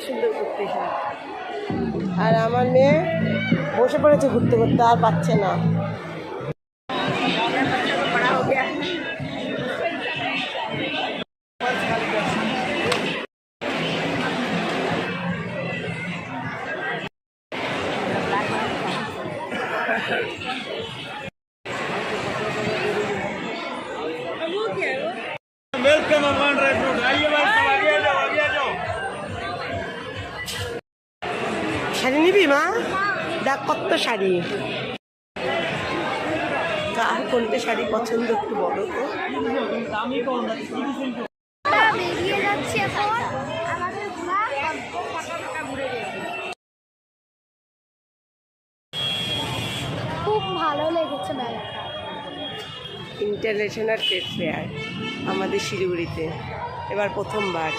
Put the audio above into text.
সুন্দর সুন্দর ঘুরতে এখানে। আর আমার মেয়ে বসে পড়েছে ঘুরতে ঘুরতে, আর পাচ্ছে না। वेलकम अमन ड्राई फ्रूट आइए भाई सब आगे आ जाओ শাড়ি নিবি মা? দেখ কত শাড়ি, কার কোনটা শাড়ি পছন্দ একটু বলো তো। বেরিয়ে যাচ্ছে এখন আমাদের খুব ভালো লেগেছে মেলাটা। ইন্টারন্যাশনাল ট্রেড ফেয়ার আমাদের শিলিগুড়িতে এবার প্রথমবার।